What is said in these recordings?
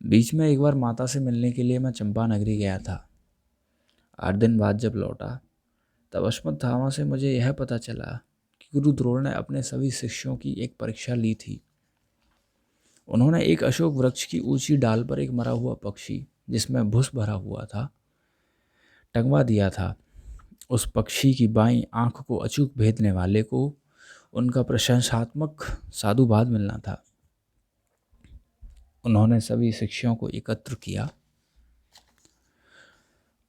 बीच में एक बार माता से मिलने के लिए मैं चंपा नगरी गया था। 8 दिन बाद जब लौटा तब अश्वत्थामा से मुझे यह पता चला कि गुरु द्रोण ने अपने सभी शिष्यों की एक परीक्षा ली थी। उन्होंने एक अशोक वृक्ष की ऊंची डाल पर एक मरा हुआ पक्षी जिसमें भुस भरा हुआ था टंगवा दिया था। उस पक्षी की बाईं आंख को अचूक भेदने वाले को उनका प्रशंसात्मक साधुवाद मिलना था। उन्होंने सभी शिष्यों को एकत्र किया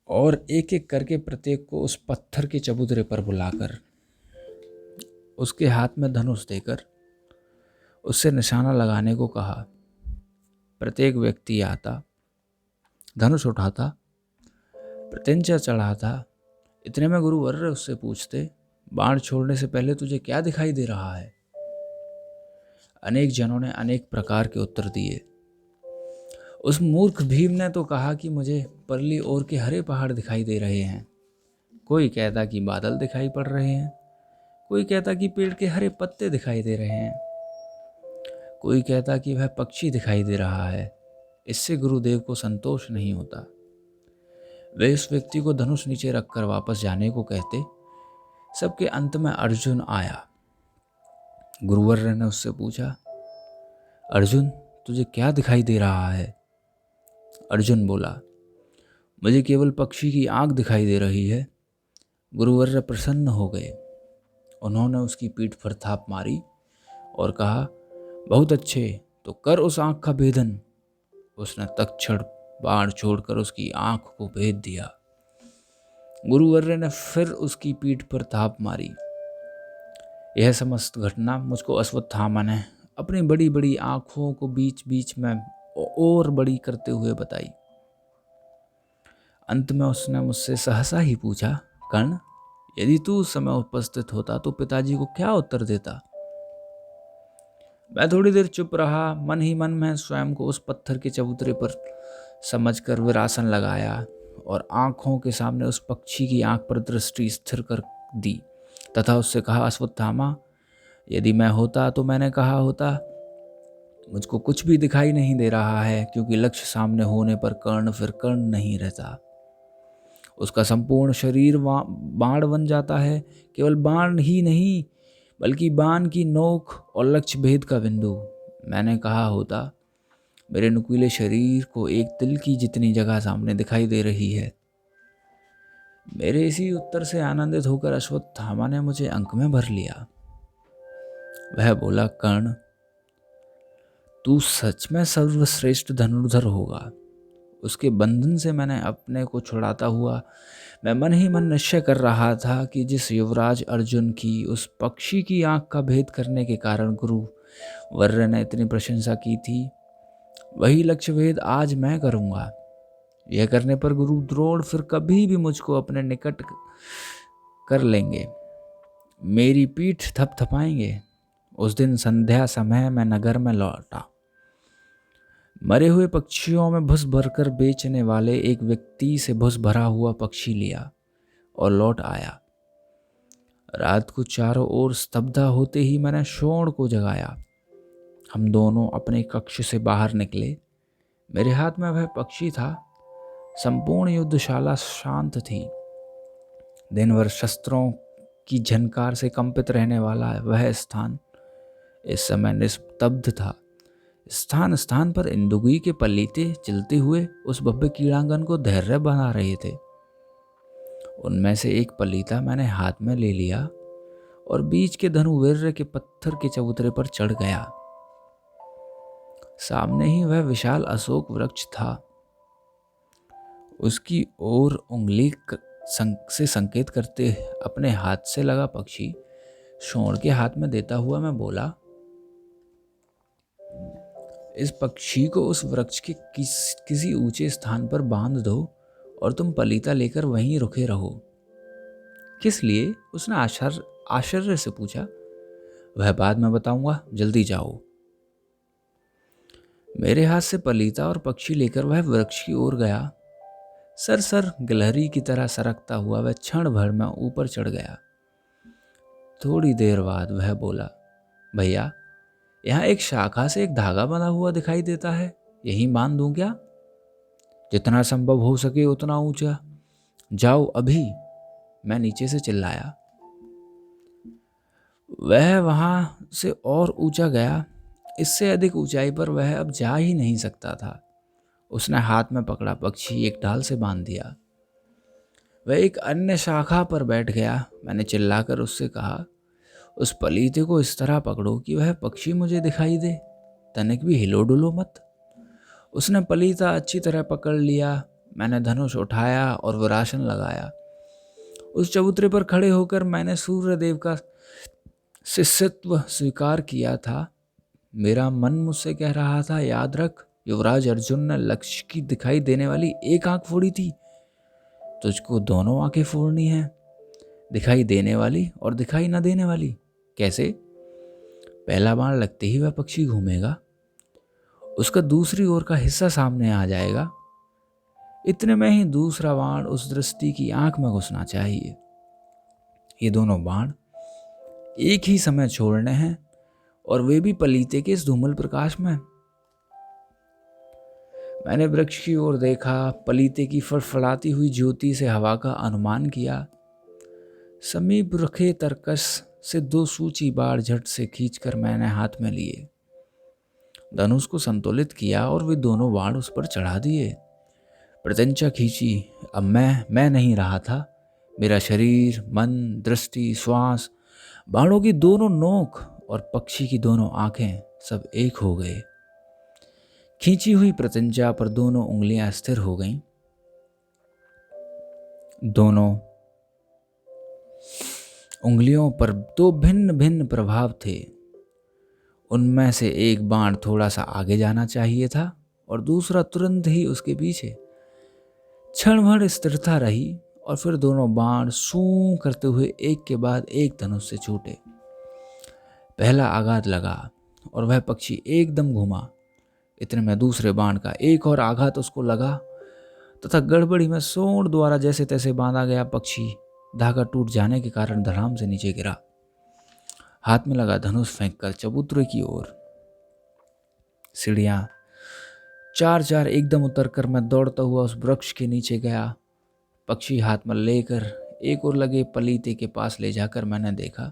और एक एक करके प्रत्येक को उस पत्थर के चबूतरे पर बुलाकर उसके हाथ में धनुष देकर उससे निशाना लगाने को कहा। प्रत्येक व्यक्ति आता, धनुष उठाता, प्रत्यंचा चढ़ाता। इतने में गुरुवर्य उससे पूछते, बाण छोड़ने से पहले तुझे क्या दिखाई दे रहा है? अनेक जनों ने अनेक प्रकार के उत्तर दिए। उस मूर्ख भीम ने तो कहा कि मुझे परली ओर के हरे पहाड़ दिखाई दे रहे हैं। कोई कहता कि बादल दिखाई पड़ रहे हैं, कोई कहता कि पेड़ के हरे पत्ते दिखाई दे रहे हैं, कोई कहता कि वह पक्षी दिखाई दे रहा है। इससे गुरुदेव को संतोष नहीं होता। वे उस व्यक्ति को धनुष नीचे रखकर वापस जाने को कहते। सबके अंत में अर्जुन आया। गुरुवर्य ने उससे पूछा, अर्जुन तुझे क्या दिखाई दे रहा है? अर्जुन बोला, मुझे केवल पक्षी की आंख दिखाई दे रही है। गुरुवर्य प्रसन्न हो गए। उन्होंने उसकी पीठ पर थाप मारी और कहा, बहुत अच्छे, तो कर उस आंख का भेदन। उसने तत्क्षण बाण छोड़कर उसकी आंख को भेद दिया। गुरुवर्य ने फिर उसकी पीठ पर थाप मारी। यह समस्त घटना मुझको अश्वत्थामा ने अपनी बड़ी बड़ी आंखों को बीच बीच में और बड़ी करते हुए बताई। अंत में उसने मुझसे सहसा ही पूछा, कर्ण, यदि तू उस समय उपस्थित होता तो पिताजी को क्या उत्तर देता? मैं थोड़ी देर चुप रहा। मन ही मन में स्वयं को उस पत्थर के चबूतरे पर समझकर विरासन लगाया और आंखों के सामने उस पक्षी की आंख पर दृष्टि स्थिर कर दी तथा उससे कहा, अश्वत्थामा, यदि मैं होता तो मैंने कहा होता। मुझको कुछ भी दिखाई नहीं दे रहा है, क्योंकि लक्ष्य सामने होने पर कर्ण फिर कर्ण नहीं रहता। उसका संपूर्ण शरीर बाण बन जाता है। केवल बाण ही नहीं, बल्कि बाण की नोक और लक्ष्य भेद का बिंदु। मैंने कहा होता, मेरे नुकीले शरीर को एक तिल की जितनी जगह सामने दिखाई दे रही है। मेरे इसी उत्तर से आनंदित होकर अश्वत्थामा ने मुझे अंक में भर लिया। वह बोला, कर्ण, तू सच में सर्वश्रेष्ठ धनुर्धर होगा। उसके बंधन से मैंने अपने को छुड़ाता हुआ मैं मन ही मन निश्चय कर रहा था कि जिस युवराज अर्जुन की उस पक्षी की आंख का भेद करने के कारण गुरु वर्य ने इतनी प्रशंसा की थी, वही लक्ष्य भेद आज मैं करूंगा। यह करने पर गुरु द्रोण फिर कभी भी मुझको अपने निकट कर लेंगे, मेरी पीठ थपथपाएंगे। उस दिन संध्या समय मैं नगर में लौटा। मरे हुए पक्षियों में भुस भरकर बेचने वाले एक व्यक्ति से भुस भरा हुआ पक्षी लिया और लौट आया। रात को चारों ओर स्तब्धता होते ही मैंने शोण को जगाया। हम दोनों अपने कक्ष से बाहर निकले। मेरे हाथ में वह पक्षी था। संपूर्ण युद्धशाला शांत थी। दिन भर शस्त्रों की झनकार से कंपित रहने वाला वह स्थान इस समय निस्तब्ध था। स्थान स्थान पर इंदुगी के पलीते चलते हुए उस भव्य क्रीड़ांगन को धैर्य बना रहे थे। उनमें से एक पलीता मैंने हाथ में ले लिया और बीच के धनुवीर्य के पत्थर के चबूतरे पर चढ़ गया। सामने ही वह विशाल अशोक वृक्ष था। उसकी ओर उंगली से संकेत करते अपने हाथ से लगा पक्षी शोण के हाथ में देता हुआ मैं बोला, इस पक्षी को उस वृक्ष के किसी ऊंचे स्थान पर बांध दो और तुम पलीता लेकर वहीं रुके रहो। किस लिए? उसने आश्चर्य से पूछा। वह बाद में बताऊंगा, जल्दी जाओ। मेरे हाथ से पलीता और पक्षी लेकर वह वृक्ष की ओर गया। सर गिलहरी की तरह सरकता हुआ वह क्षण भर में ऊपर चढ़ गया। थोड़ी देर बाद वह बोला, भैया, यहाँ एक शाखा से एक धागा बंधा हुआ दिखाई देता है। यहीं बांध दूं क्या? जितना संभव हो सके उतना ऊंचा। जाओ अभी, मैं नीचे से चिल्लाया। वह वहां से और ऊंचा गया। इससे अधिक ऊंचाई पर वह अब जा ही नहीं सकता था। उसने हाथ में पकड़ा पक्षी एक डाल से बांध दिया। वह एक अन्य शाखा पर बैठ गया। मैंने चिल्लाकर उससे कहा, उस पलीते को इस तरह पकड़ो कि वह पक्षी मुझे दिखाई दे, तनिक भी हिलो डुलो मत। उसने पलीता अच्छी तरह पकड़ लिया। मैंने धनुष उठाया और विरासन लगाया। उस चबूतरे पर खड़े होकर मैंने सूर्यदेव का शिष्यत्व स्वीकार किया था। मेरा मन मुझसे कह रहा था, याद रख, युवराज अर्जुन ने लक्ष्य की दिखाई देने वाली एक आंख फोड़ी थी, तुझको दोनों आंखें फोड़नी है, दिखाई देने वाली और दिखाई न देने वाली। कैसे? पहला बाण लगते ही वह पक्षी घूमेगा, उसका दूसरी ओर का हिस्सा सामने आ जाएगा, इतने में ही दूसरा बाण उस दृष्टि की आंख में घुसना चाहिए। ये दोनों बाण एक ही समय छोड़ने हैं, और वे भी पलीते के इस धूमल प्रकाश में। मैंने वृक्ष की ओर देखा, पलीते की फड़फड़ाती हुई ज्योति से हवा का अनुमान किया। समीप रखे तरकस से 2 सूची बाढ़ झट से खींचकर मैंने हाथ में लिए, धनुष को संतुलित किया और वे दोनों बाण उस पर चढ़ा दिए। प्रत्यंचा खींची। अब मैं नहीं रहा था। मेरा शरीर, मन, दृष्टि, श्वास, बाणों की दोनों नोक और पक्षी की दोनों आंखें सब एक हो गए। खींची हुई प्रत्यंचा पर दोनों उंगलियां स्थिर हो गईं। दोनों उंगलियों पर 2 भिन्न भिन्न प्रभाव थे। उनमें से एक बाण थोड़ा सा आगे जाना चाहिए था और दूसरा तुरंत ही उसके पीछे। क्षण भर स्थिरता रही और फिर दोनों बाण सूं करते हुए एक के बाद एक धनुष से छूटे। पहला आघात लगा और वह पक्षी एकदम घुमा। इतने में दूसरे बाण का एक और आघात उसको लगा तथा गड़बड़ी में सोंड द्वारा जैसे तैसे बांधा गया पक्षी धागा टूट जाने के कारण धड़ाम से नीचे गिरा। हाथ में लगा धनुष फेंककर चबूतरे की ओर सीढ़ियां 4-4 एकदम उतरकर मैं दौड़ता हुआ उस वृक्ष के नीचे गया। पक्षी हाथ में लेकर एक और लगे पलीते के पास ले जाकर मैंने देखा,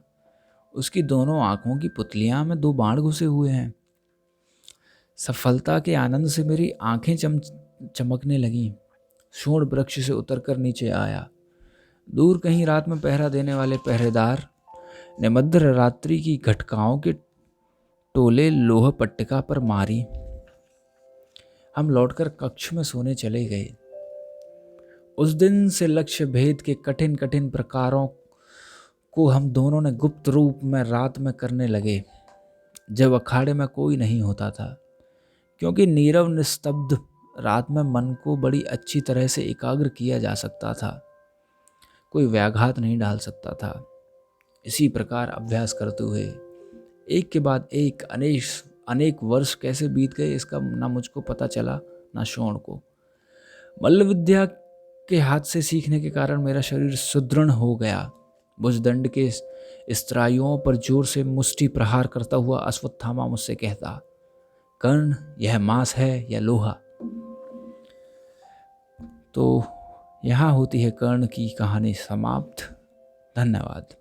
उसकी दोनों आंखों की पुतलियां में 2 बाण घुसे हुए हैं। सफलता के आनंद से मेरी आंखें चमकने लगीं। शोण वृक्ष से उतरकर नीचे आया। दूर कहीं रात में पहरा देने वाले पहरेदार ने मध्य रात्रि की घटकाओं के टोले लोह पट्टिका पर मारी। हम लौटकर कक्ष में सोने चले गए। उस दिन से लक्ष्य भेद के कठिन कठिन प्रकारों को हम दोनों ने गुप्त रूप में रात में करने लगे, जब अखाड़े में कोई नहीं होता था, क्योंकि नीरव निस्तब्ध रात में मन को बड़ी अच्छी तरह से एकाग्र किया जा सकता था, कोई व्याघात नहीं डाल सकता था। इसी प्रकार अभ्यास करते हुए एक के बाद एक अनेक वर्ष कैसे बीत गए इसका ना मुझको पता चला ना शोण को। मल्ल विद्या के हाथ से सीखने के कारण मेरा शरीर सुदृढ़ हो गया। भुजदंड के स्त्रायुओं पर जोर से मुष्टि प्रहार करता हुआ अश्वत्थामा मुझसे कहता, कर्ण, यह मांस है या लोहा? तो यहाँ होती है कर्ण की कहानी समाप्त। धन्यवाद।